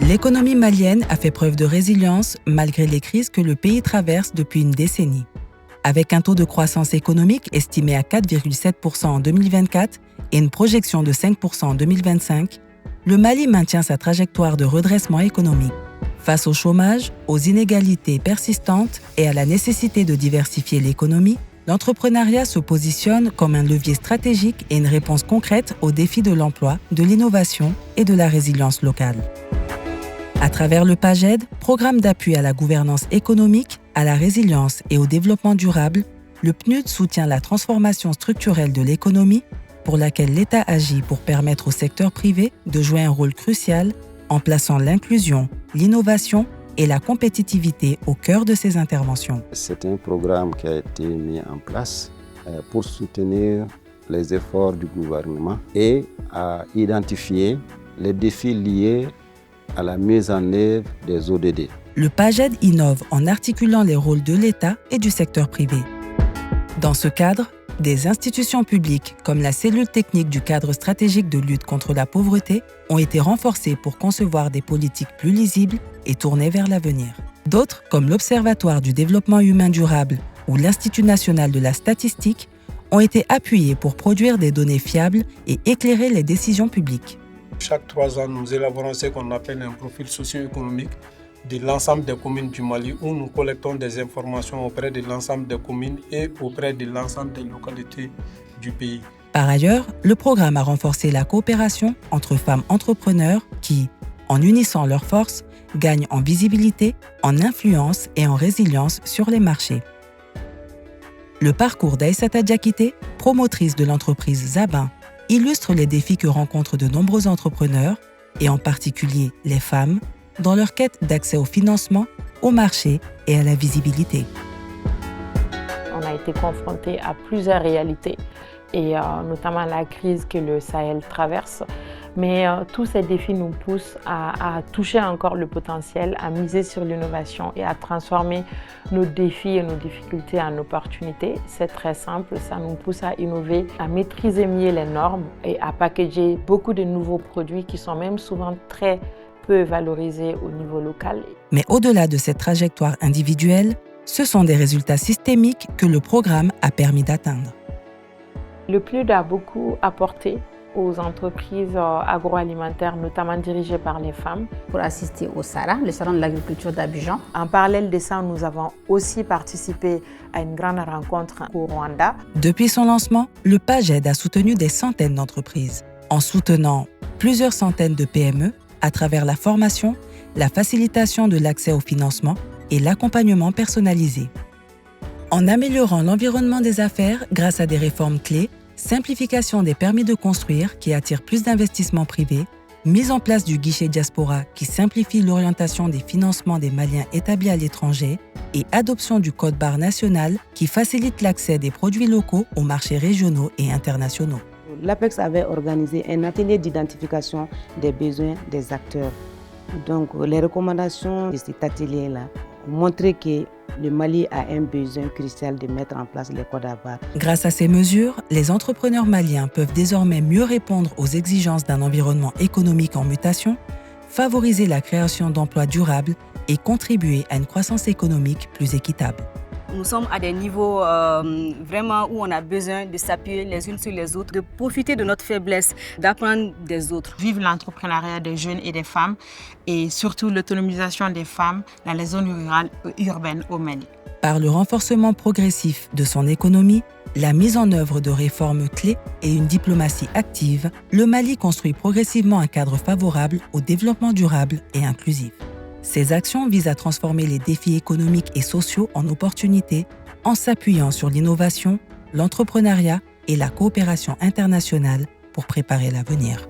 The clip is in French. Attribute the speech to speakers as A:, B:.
A: L'économie malienne a fait preuve de résilience malgré les crises que le pays traverse depuis une décennie. Avec un taux de croissance économique estimé à 4,7% en 2024 et une projection de 5% en 2025, le Mali maintient sa trajectoire de redressement économique. Face au chômage, aux inégalités persistantes et à la nécessité de diversifier l'économie, l'entrepreneuriat se positionne comme un levier stratégique et une réponse concrète aux défis de l'emploi, de l'innovation et de la résilience locale. À travers le PAGED, programme d'appui à la gouvernance économique, à la résilience et au développement durable, le PNUD soutient la transformation structurelle de l'économie pour laquelle l'État agit pour permettre au secteur privé de jouer un rôle crucial en plaçant l'inclusion, l'innovation et la compétitivité au cœur de ses interventions.
B: C'est un programme qui a été mis en place pour soutenir les efforts du gouvernement et à identifier les défis liés à la mise en œuvre des ODD.
A: Le PAGED innove en articulant les rôles de l'État et du secteur privé. Dans ce cadre, des institutions publiques comme la cellule technique du cadre stratégique de lutte contre la pauvreté ont été renforcées pour concevoir des politiques plus lisibles et tournées vers l'avenir. D'autres, comme l'Observatoire du développement humain durable ou l'Institut national de la statistique, ont été appuyées pour produire des données fiables et éclairer les décisions publiques.
C: Chaque 3 ans, nous élaborons ce qu'on appelle un profil socio-économique de l'ensemble des communes du Mali où nous collectons des informations auprès de l'ensemble des communes et auprès de l'ensemble des localités du pays.
A: Par ailleurs, le programme a renforcé la coopération entre femmes entrepreneurs qui, en unissant leurs forces, gagnent en visibilité, en influence et en résilience sur les marchés. Le parcours d'Aïssata Diakité, promotrice de l'entreprise Zabin, illustre les défis que rencontrent de nombreux entrepreneurs, et en particulier les femmes, dans leur quête d'accès au financement, au marché et à la visibilité.
D: On a été confrontés à plusieurs réalités, et notamment la crise que le Sahel traverse. Mais tous ces défis nous poussent à toucher encore le potentiel, à miser sur l'innovation et à transformer nos défis et nos difficultés en opportunités. C'est très simple, ça nous pousse à innover, à maîtriser mieux les normes et à packager beaucoup de nouveaux produits qui sont même souvent très peu valorisés au niveau local.
A: Mais au-delà de cette trajectoire individuelle, ce sont des résultats systémiques que le programme a permis d'atteindre.
D: Le PNUD a beaucoup apporté aux entreprises agroalimentaires, notamment dirigées par les femmes.
E: Pour assister au SARA, le Salon de l'agriculture d'Abidjan.
D: En parallèle de ça, nous avons aussi participé à une grande rencontre au Rwanda.
A: Depuis son lancement, le PAGED a soutenu des centaines d'entreprises, en soutenant plusieurs centaines de PME à travers la formation, la facilitation de l'accès au financement et l'accompagnement personnalisé. En améliorant l'environnement des affaires grâce à des réformes clés, simplification des permis de construire qui attire plus d'investissements privés, mise en place du guichet diaspora qui simplifie l'orientation des financements des Maliens établis à l'étranger et adoption du code-barre national qui facilite l'accès des produits locaux aux marchés régionaux et internationaux.
F: L'APEX avait organisé un atelier d'identification des besoins des acteurs. Donc les recommandations de cet atelier-là ont montré que le Mali a un besoin crucial de mettre en place les codes à barres.
A: Grâce à ces mesures, les entrepreneurs maliens peuvent désormais mieux répondre aux exigences d'un environnement économique en mutation, favoriser la création d'emplois durables et contribuer à une croissance économique plus équitable.
G: Nous sommes à des niveaux vraiment où on a besoin de s'appuyer les unes sur les autres, de profiter de notre faiblesse, d'apprendre des autres.
H: Vive l'entrepreneuriat des jeunes et des femmes et surtout l'autonomisation des femmes dans les zones rurales et urbaines au Mali.
A: Par le renforcement progressif de son économie, la mise en œuvre de réformes clés et une diplomatie active, le Mali construit progressivement un cadre favorable au développement durable et inclusif. Ces actions visent à transformer les défis économiques et sociaux en opportunités en s'appuyant sur l'innovation, l'entrepreneuriat et la coopération internationale pour préparer l'avenir.